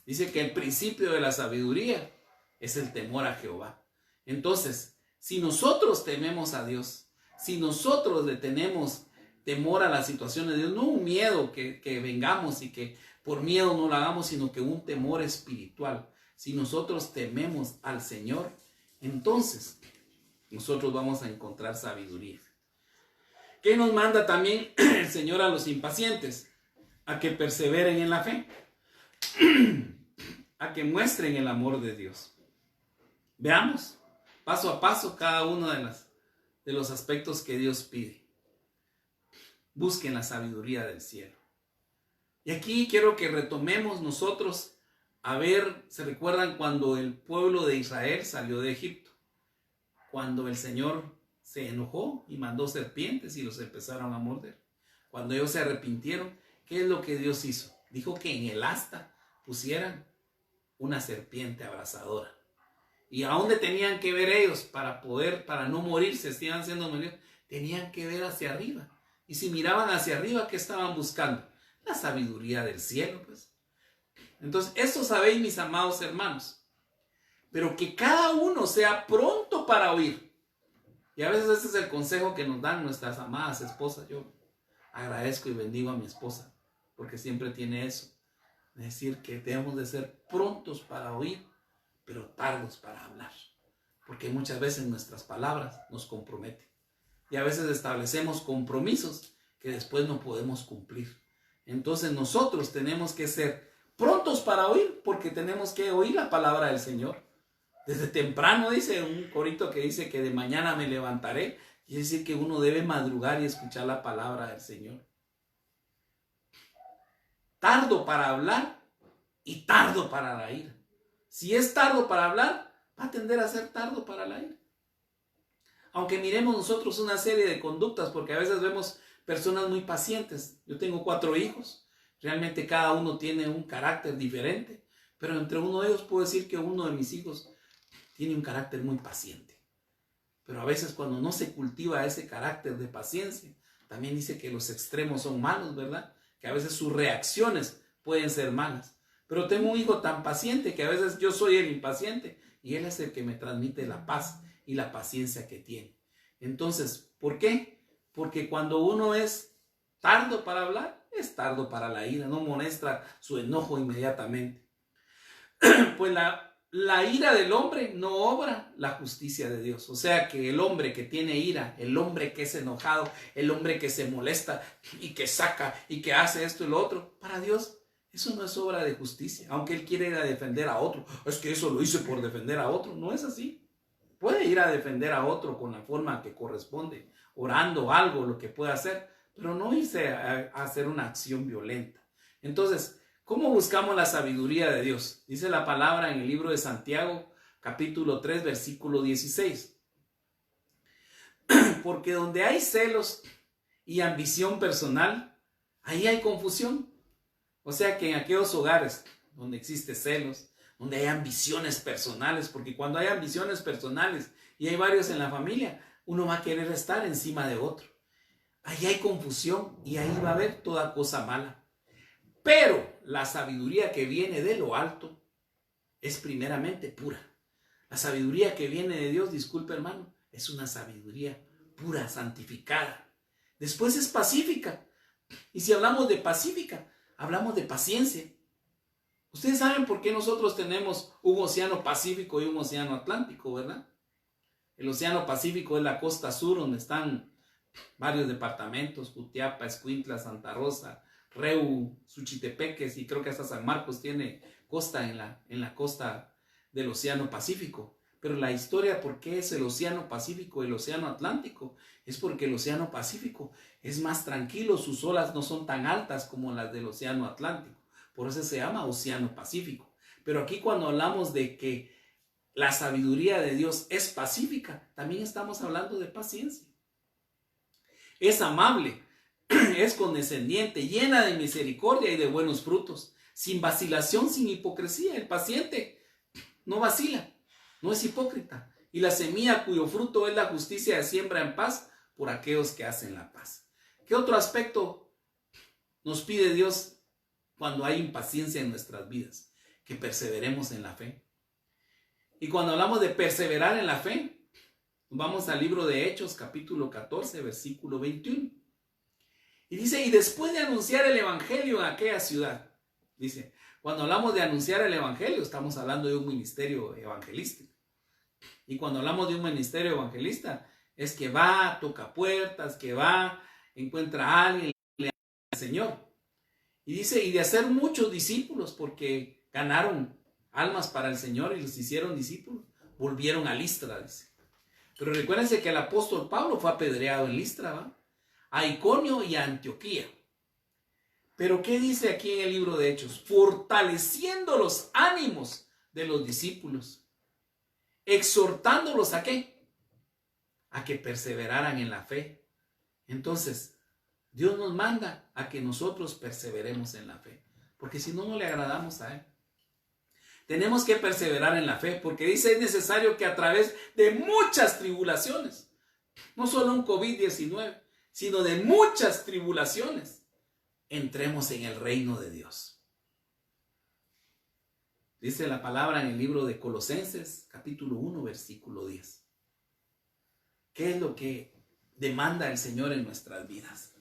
Dice que el principio de la sabiduría es el temor a Jehová. Entonces, si nosotros tememos a Dios, si nosotros le tenemos temor a las situaciones de Dios, no un miedo que vengamos y que por miedo no lo hagamos, sino que un temor espiritual. Si nosotros tememos al Señor, entonces nosotros vamos a encontrar sabiduría. ¿Qué nos manda también el Señor a los impacientes? A que perseveren en la fe, a que muestren el amor de Dios. Veamos paso a paso cada uno de los aspectos que Dios pide. Busquen la sabiduría del cielo. Y aquí quiero que retomemos nosotros a ver, ¿se recuerdan cuando el pueblo de Israel salió de Egipto? Cuando el Señor se enojó y mandó serpientes y los empezaron a morder. Cuando ellos se arrepintieron, ¿qué es lo que Dios hizo? Dijo que en el asta pusieran una serpiente abrasadora. ¿Y a dónde tenían que ver ellos para no morirse, si iban siendo moridos? Tenían que ver hacia arriba. Y si miraban hacia arriba, ¿qué estaban buscando? La sabiduría del cielo, pues. Entonces, esto sabéis, mis amados hermanos. Pero que cada uno sea pronto para oír, Y a veces ese es el consejo que nos dan nuestras amadas esposas. Yo agradezco y bendigo a mi esposa, porque siempre tiene eso. Es decir, que debemos de ser prontos para oír, pero tardos para hablar. Porque muchas veces nuestras palabras nos comprometen. Y a veces establecemos compromisos que después no podemos cumplir. Entonces nosotros tenemos que ser prontos para oír, porque tenemos que oír la palabra del Señor. Desde temprano, dice un corito que dice que de mañana me levantaré. Y es decir, que uno debe madrugar y escuchar la palabra del Señor. Tardo para hablar y tardo para la ira. Si es tardo para hablar, va a tender a ser tardo para la ira. Aunque miremos nosotros una serie de conductas, porque a veces vemos personas muy pacientes. Yo tengo 4 hijos. Realmente cada uno tiene un carácter diferente. Pero entre uno de ellos puedo decir que uno de mis hijos tiene un carácter muy paciente. Pero a veces cuando no se cultiva ese carácter de paciencia, también dice que los extremos son malos, ¿verdad? Que a veces sus reacciones pueden ser malas. Pero tengo un hijo tan paciente que a veces yo soy el impaciente y él es el que me transmite la paz y la paciencia que tiene. Entonces, ¿por qué? Porque cuando uno es tardo para hablar, es tardo para la ira, no muestra su enojo inmediatamente. Pues la ira del hombre no obra la justicia de Dios. O sea que el hombre que tiene ira, el hombre que es enojado, el hombre que se molesta y que saca y que hace esto y lo otro, para Dios eso no es obra de justicia. Aunque él quiere ir a defender a otro, es que eso lo hice por defender a otro. No es así. Puede ir a defender a otro con la forma que corresponde, orando algo, lo que pueda hacer, pero no irse a hacer una acción violenta. Entonces, ¿cómo buscamos la sabiduría de Dios? Dice la palabra en el libro de Santiago, capítulo 3, versículo 16. Porque donde hay celos y ambición personal, ahí hay confusión. O sea que en aquellos hogares donde existe celos, donde hay ambiciones personales, porque cuando hay ambiciones personales y hay varios en la familia, uno va a querer estar encima de otro. Ahí hay confusión y ahí va a haber toda cosa mala. Pero la sabiduría que viene de lo alto es primeramente pura. La sabiduría que viene de Dios, disculpe hermano, es una sabiduría pura, santificada. Después es pacífica. Y si hablamos de pacífica, hablamos de paciencia. Ustedes saben por qué nosotros tenemos un océano Pacífico y un océano Atlántico, ¿verdad? El océano Pacífico es la costa sur, donde están varios departamentos, Jutiapa, Escuintla, Santa Rosa, Reu, Suchitepeques, y creo que hasta San Marcos tiene costa en la costa del océano Pacífico. Pero la historia, ¿por qué es el océano Pacífico y el océano Atlántico? Es porque el océano Pacífico es más tranquilo, sus olas no son tan altas como las del océano Atlántico. Por eso se llama océano Pacífico. Pero aquí cuando hablamos de que la sabiduría de Dios es pacífica, también estamos hablando de paciencia. Es amable, es condescendiente, llena de misericordia y de buenos frutos, sin vacilación, sin hipocresía. El paciente no vacila, no es hipócrita. Y la semilla cuyo fruto es la justicia siembra en paz por aquellos que hacen la paz. ¿Qué otro aspecto nos pide Dios cuando hay impaciencia en nuestras vidas? Que perseveremos en la fe. Y cuando hablamos de perseverar en la fe, vamos al libro de Hechos, capítulo 14, versículo 21. Y dice, y después de anunciar el evangelio en aquella ciudad, dice, cuando hablamos de anunciar el evangelio, estamos hablando de un ministerio evangelístico. Y cuando hablamos de un ministerio evangelista, es que va, toca puertas, que va, encuentra a alguien, le habla al Señor. Y dice, y de hacer muchos discípulos, porque ganaron almas para el Señor y los hicieron discípulos, volvieron a Listra, dice. Pero recuérdense que el apóstol Pablo fue apedreado en Listra, ¿va? A Iconio y a Antioquía. Pero ¿qué dice aquí en el libro de Hechos? Fortaleciendo los ánimos de los discípulos, exhortándolos ¿a qué? A que perseveraran en la fe. Entonces, Dios nos manda a que nosotros perseveremos en la fe, porque si no, no le agradamos a Él. Tenemos que perseverar en la fe, porque dice, es necesario que a través de muchas tribulaciones, no solo un COVID-19, sino de muchas tribulaciones, entremos en el reino de Dios. Dice la palabra en el libro de Colosenses, capítulo 1, versículo 10. ¿Qué es lo que demanda el Señor en nuestras vidas?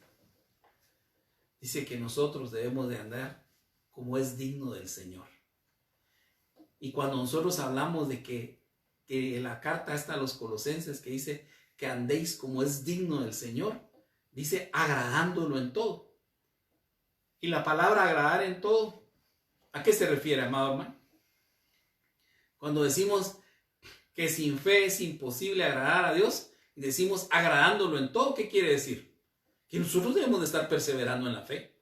Dice que nosotros debemos de andar como es digno del Señor. Y cuando nosotros hablamos de que la carta esta a los Colosenses que dice que andéis como es digno del Señor, dice agradándolo en todo. Y la palabra agradar en todo, ¿a qué se refiere, amado hermano? Cuando decimos que sin fe es imposible agradar a Dios, y decimos agradándolo en todo, ¿qué quiere decir? Que nosotros debemos de estar perseverando en la fe,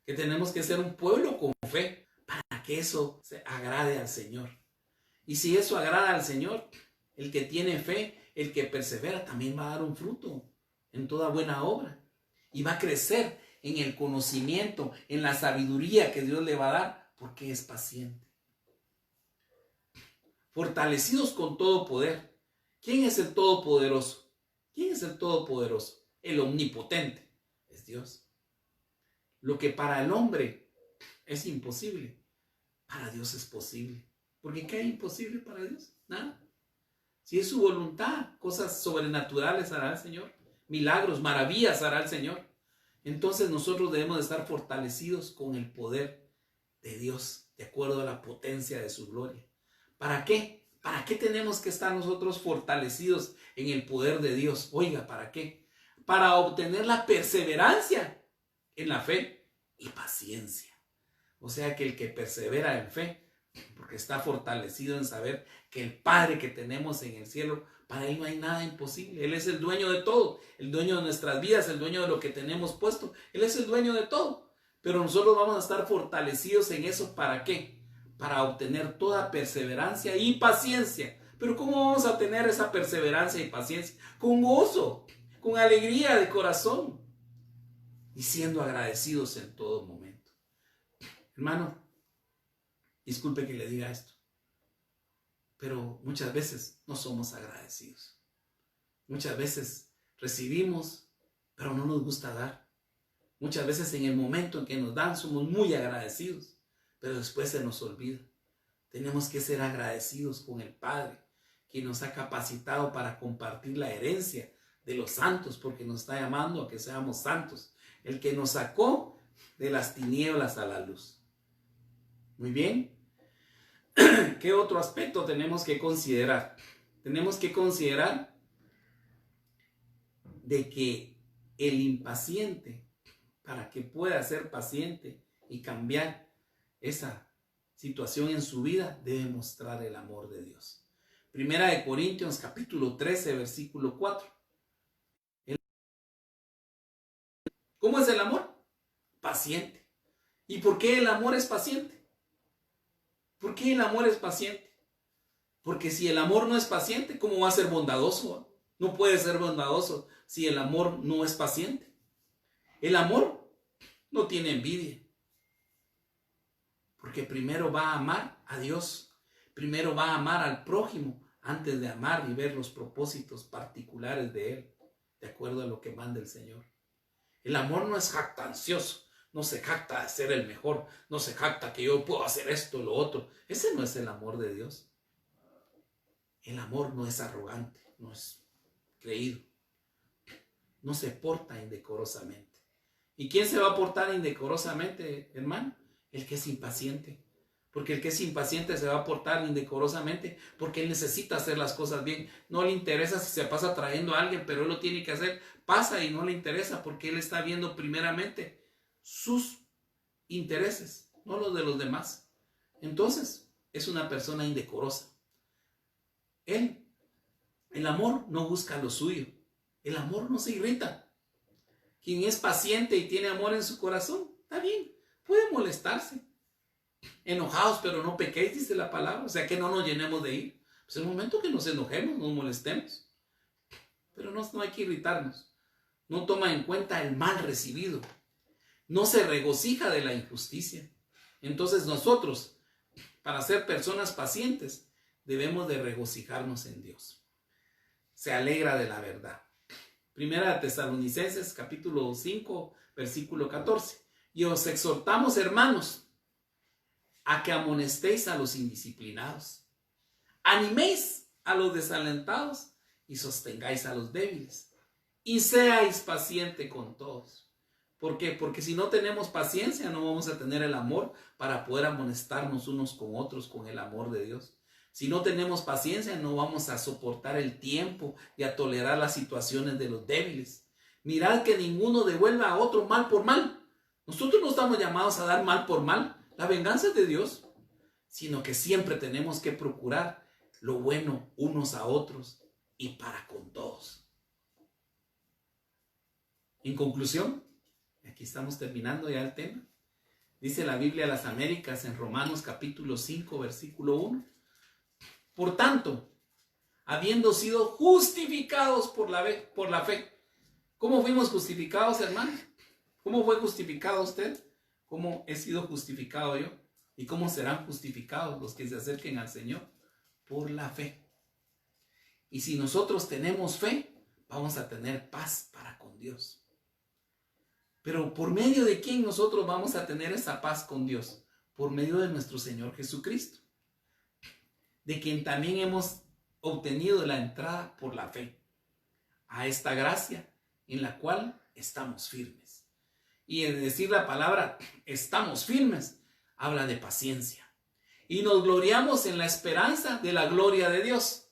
que tenemos que ser un pueblo con fe para que eso se agrade al Señor. Y si eso agrada al Señor, el que tiene fe, el que persevera, también va a dar un fruto en toda buena obra y va a crecer en el conocimiento, en la sabiduría que Dios le va a dar, porque es paciente. Fortalecidos con todo poder. ¿Quién es el Todopoderoso? ¿Quién es el Todopoderoso? El Omnipotente. Es Dios. Lo que para el hombre es imposible, para Dios es posible. Porque ¿qué hay imposible para Dios? Nada. Si es su voluntad, cosas sobrenaturales hará el Señor. Milagros, maravillas hará el Señor. Entonces nosotros debemos de estar fortalecidos con el poder de Dios, de acuerdo a la potencia de su gloria. ¿Para qué? ¿Para qué tenemos que estar nosotros fortalecidos en el poder de Dios? Oiga, ¿para qué? Para obtener la perseverancia en la fe y paciencia. O sea que el que persevera en fe, porque está fortalecido en saber que el Padre que tenemos en el cielo, para Él no hay nada imposible. Él es el dueño de todo, el dueño de nuestras vidas, el dueño de lo que tenemos puesto. Él es el dueño de todo. Pero nosotros vamos a estar fortalecidos en eso. ¿Para qué? Para obtener toda perseverancia y paciencia. Pero ¿cómo vamos a tener esa perseverancia y paciencia? Con gozo, con alegría de corazón y siendo agradecidos en todo momento. Hermano, disculpe que le diga esto, pero muchas veces no somos agradecidos. Muchas veces recibimos, pero no nos gusta dar. Muchas veces en el momento en que nos dan somos muy agradecidos, pero después se nos olvida. Tenemos que ser agradecidos con el Padre, quien nos ha capacitado para compartir la herencia de los santos, porque nos está llamando a que seamos santos. El que nos sacó de las tinieblas a la luz. Muy bien. ¿Qué otro aspecto tenemos que considerar? Tenemos que considerar de que el impaciente, para que pueda ser paciente y cambiar esa situación en su vida, debe mostrar el amor de Dios. Primera de Corintios capítulo 13, versículo 4. ¿Cómo es el amor? Paciente. ¿Y por qué el amor es paciente? ¿Por qué el amor es paciente? Porque si el amor no es paciente, ¿cómo va a ser bondadoso? No puede ser bondadoso si el amor no es paciente. El amor no tiene envidia. Porque primero va a amar a Dios. Primero va a amar al prójimo antes de amar y ver los propósitos particulares de Él, de acuerdo a lo que manda el Señor. El amor no es jactancioso. No se jacta de ser el mejor. No se jacta que yo puedo hacer esto o lo otro. Ese no es el amor de Dios. El amor no es arrogante. No es creído. No se porta indecorosamente. ¿Y quién se va a portar indecorosamente, hermano? El que es impaciente. Porque el que es impaciente se va a portar indecorosamente porque él necesita hacer las cosas bien. No le interesa si se pasa trayendo a alguien, pero él lo tiene que hacer. Pasa y no le interesa porque él está viendo primeramente sus intereses, no los de los demás. Entonces, es una persona indecorosa. El amor no busca lo suyo. El amor no se irrita. Quien es paciente y tiene amor en su corazón, está bien, puede molestarse. Enojados, pero no pequéis, dice la palabra. O sea, que no nos llenemos de ira. Pues en el momento que nos enojemos, nos molestemos. Pero no hay que irritarnos. No toma en cuenta el mal recibido. No se regocija de la injusticia. Entonces nosotros, para ser personas pacientes, debemos de regocijarnos en Dios. Se alegra de la verdad. Primera de Tesalonicenses, capítulo 5, versículo 14. Y os exhortamos, hermanos, a que amonestéis a los indisciplinados. Animéis a los desalentados y sostengáis a los débiles. Y seáis paciente con todos. ¿Por qué? Porque si no tenemos paciencia, no vamos a tener el amor para poder amonestarnos unos con otros con el amor de Dios. Si no tenemos paciencia, no vamos a soportar el tiempo y a tolerar las situaciones de los débiles. Mirad que ninguno devuelva a otro mal por mal. Nosotros no estamos llamados a dar mal por mal. La venganza es de Dios. Sino que siempre tenemos que procurar lo bueno unos a otros y para con todos. En conclusión, aquí estamos terminando ya el tema. Dice la Biblia de las Américas en Romanos capítulo 5, versículo 1. Por tanto, habiendo sido justificados por la fe. ¿Cómo fuimos justificados, hermano? ¿Cómo fue justificado usted? ¿Cómo he sido justificado yo? ¿Y cómo serán justificados los que se acerquen al Señor? Por la fe. Y si nosotros tenemos fe, vamos a tener paz para con Dios. Pero ¿por medio de quién nosotros vamos a tener esa paz con Dios? Por medio de nuestro Señor Jesucristo, de quien también hemos obtenido la entrada por la fe a esta gracia en la cual estamos firmes. Y en decir la palabra estamos firmes, habla de paciencia. Y nos gloriamos en la esperanza de la gloria de Dios.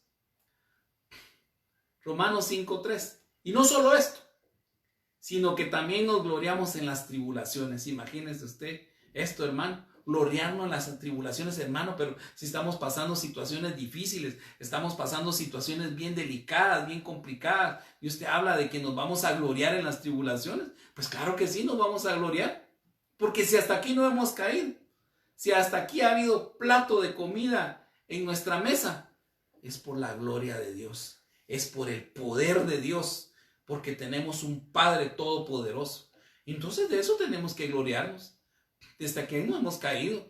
Romanos 5:3. Y no solo esto, sino que también nos gloriamos en las tribulaciones. Imagínese usted esto, hermano. Gloriarnos en las tribulaciones, hermano, pero si estamos pasando situaciones difíciles, estamos pasando situaciones bien delicadas, bien complicadas, y usted habla de que nos vamos a gloriar en las tribulaciones, pues claro que sí, nos vamos a gloriar, porque si hasta aquí no hemos caído, si hasta aquí ha habido plato de comida en nuestra mesa, es por la gloria de Dios, es por el poder de Dios, porque tenemos un Padre todopoderoso. Entonces de eso tenemos que gloriarnos. Desde aquí no hemos caído,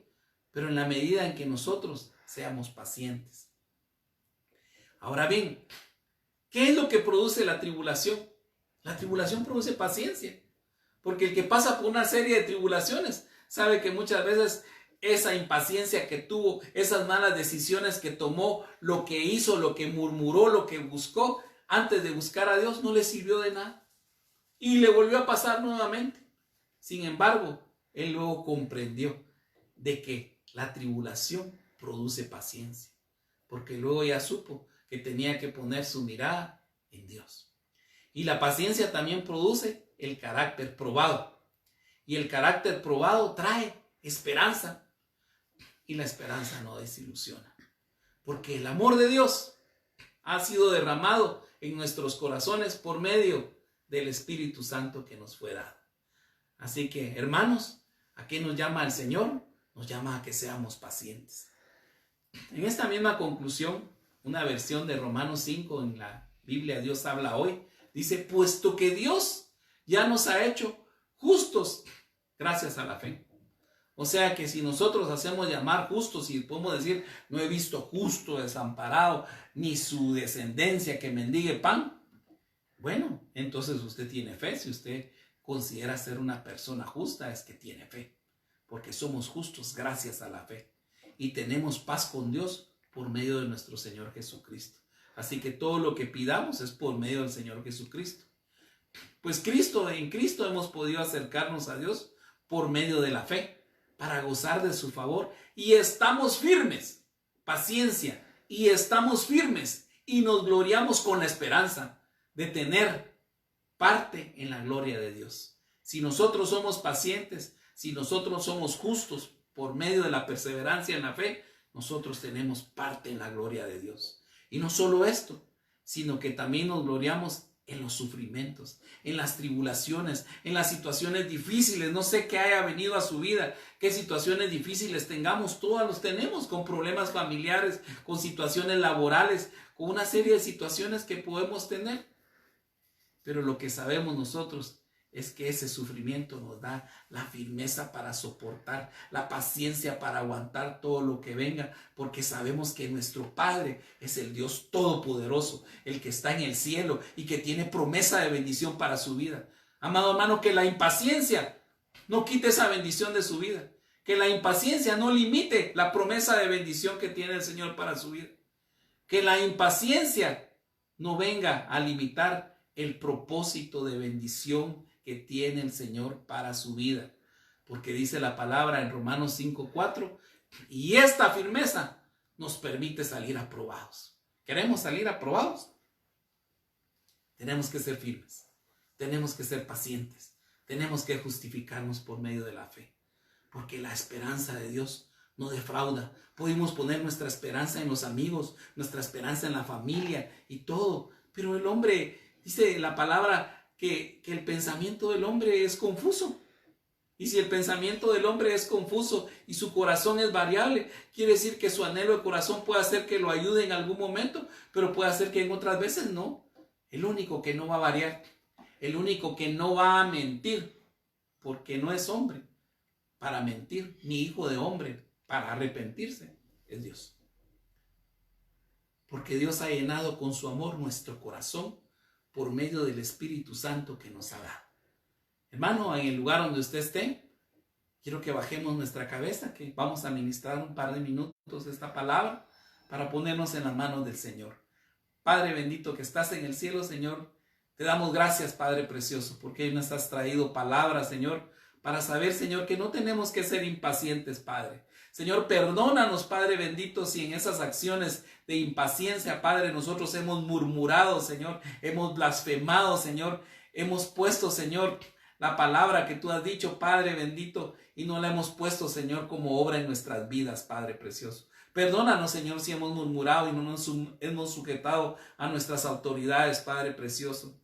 pero en la medida en que nosotros seamos pacientes. Ahora bien, ¿qué es lo que produce la tribulación? La tribulación produce paciencia, porque el que pasa por una serie de tribulaciones sabe que muchas veces esa impaciencia que tuvo, esas malas decisiones que tomó, lo que hizo, lo que murmuró, lo que buscó antes de buscar a Dios, no le sirvió de nada y le volvió a pasar nuevamente. Sin embargo, él luego comprendió de que la tribulación produce paciencia, porque luego ya supo que tenía que poner su mirada en Dios. Y la paciencia también produce el carácter probado. Y el carácter probado trae esperanza. Y la esperanza no desilusiona, porque el amor de Dios ha sido derramado en nuestros corazones por medio del Espíritu Santo que nos fue dado. Así que, hermanos, ¿a qué nos llama el Señor? Nos llama a que seamos pacientes. En esta misma conclusión, una versión de Romanos 5 en la Biblia Dios habla hoy, dice, puesto que Dios ya nos ha hecho justos gracias a la fe. O sea que si nosotros hacemos llamar justos y podemos decir, no he visto justo desamparado, ni su descendencia que mendigue pan, bueno, entonces usted tiene fe. Si usted considera ser una persona justa, es que tiene fe, porque somos justos gracias a la fe y tenemos paz con Dios por medio de nuestro Señor Jesucristo. Así que todo lo que pidamos es por medio del Señor Jesucristo. Pues en Cristo hemos podido acercarnos a Dios por medio de la fe para gozar de su favor y estamos firmes, paciencia, y estamos firmes y nos gloriamos con la esperanza de tener parte en la gloria de Dios. Si nosotros somos pacientes, si nosotros somos justos por medio de la perseverancia en la fe, nosotros tenemos parte en la gloria de Dios. Y no solo esto, sino que también nos gloriamos en los sufrimientos, en las tribulaciones, en las situaciones difíciles. No sé qué haya venido a su vida, qué situaciones difíciles tengamos, todos los tenemos, con problemas familiares, con situaciones laborales, con una serie de situaciones que podemos tener. Pero lo que sabemos nosotros es que ese sufrimiento nos da la firmeza para soportar, la paciencia para aguantar todo lo que venga, porque sabemos que nuestro Padre es el Dios Todopoderoso, el que está en el cielo y que tiene promesa de bendición para su vida. Amado hermano, que la impaciencia no quite esa bendición de su vida, que la impaciencia no limite la promesa de bendición que tiene el Señor para su vida, que la impaciencia no venga a limitar el propósito de bendición que tiene el Señor para su vida. Porque dice la palabra en Romanos 5:4, y esta firmeza nos permite salir aprobados. ¿Queremos salir aprobados? Tenemos que ser firmes, tenemos que ser pacientes, tenemos que justificarnos por medio de la fe. Porque la esperanza de Dios no defrauda. Podemos poner nuestra esperanza en los amigos, nuestra esperanza en la familia y todo. Pero el hombre, dice la palabra, que el pensamiento del hombre es confuso. Y si el pensamiento del hombre es confuso y su corazón es variable, quiere decir que su anhelo de corazón puede hacer que lo ayude en algún momento, pero puede hacer que en otras veces no. El único que no va a variar, el único que no va a mentir, porque no es hombre para mentir, ni hijo de hombre para arrepentirse, es Dios. Porque Dios ha llenado con su amor nuestro corazón por medio del Espíritu Santo que nos ha dado. Hermano, en el lugar donde usted esté, quiero que bajemos nuestra cabeza, que vamos a ministrar un par de minutos esta palabra para ponernos en las manos del Señor. Padre bendito que estás en el cielo, Señor, te damos gracias, Padre precioso, porque hoy nos has traído palabras, Señor, para saber, Señor, que no tenemos que ser impacientes, Padre. Señor, perdónanos, Padre bendito, si en esas acciones de impaciencia, Padre, nosotros hemos murmurado, Señor, hemos blasfemado, Señor, hemos puesto, Señor, la palabra que tú has dicho, Padre bendito, y no la hemos puesto, Señor, como obra en nuestras vidas, Padre precioso. Perdónanos, Señor, si hemos murmurado y no nos hemos sujetado a nuestras autoridades, Padre precioso.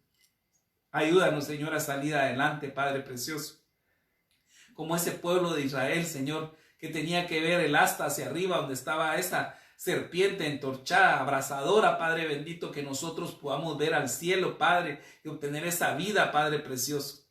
Ayúdanos, Señor, a salir adelante, Padre precioso. Como ese pueblo de Israel, Señor, que tenía que ver el asta hacia arriba, donde estaba esa serpiente entorchada, abrasadora, Padre bendito, que nosotros podamos ver al cielo, Padre, y obtener esa vida, Padre precioso.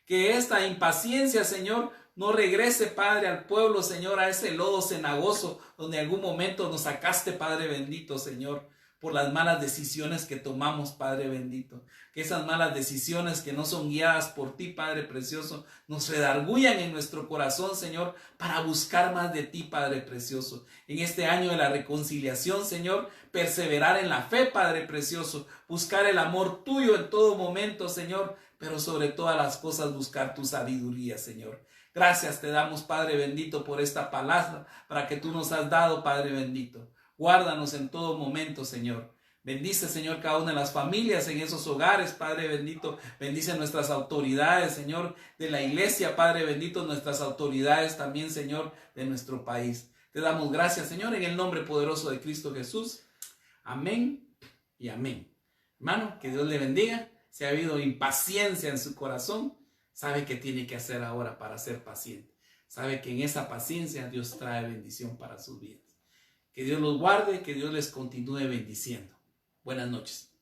Que esta impaciencia, Señor, no regrese, Padre, al pueblo, Señor, a ese lodo cenagoso, donde en algún momento nos sacaste, Padre bendito, Señor, por las malas decisiones que tomamos, Padre bendito. Que esas malas decisiones que no son guiadas por ti, Padre precioso, nos redargullan en nuestro corazón, Señor, para buscar más de ti, Padre precioso. En este año de la reconciliación, Señor, perseverar en la fe, Padre precioso, buscar el amor tuyo en todo momento, Señor, pero sobre todas las cosas buscar tu sabiduría, Señor. Gracias te damos, Padre bendito, por esta palabra para que tú nos has dado, Padre bendito. Guárdanos en todo momento, Señor. Bendice, Señor, cada una de las familias en esos hogares, Padre bendito. Bendice nuestras autoridades, Señor, de la iglesia, Padre bendito, nuestras autoridades también, Señor, de nuestro país. Te damos gracias, Señor, en el nombre poderoso de Cristo Jesús. Amén y amén. Hermano, que Dios le bendiga. Si ha habido impaciencia en su corazón, sabe qué tiene que hacer ahora para ser paciente. Sabe que en esa paciencia Dios trae bendición para sus vidas. Que Dios los guarde, que Dios les continúe bendiciendo. Buenas noches.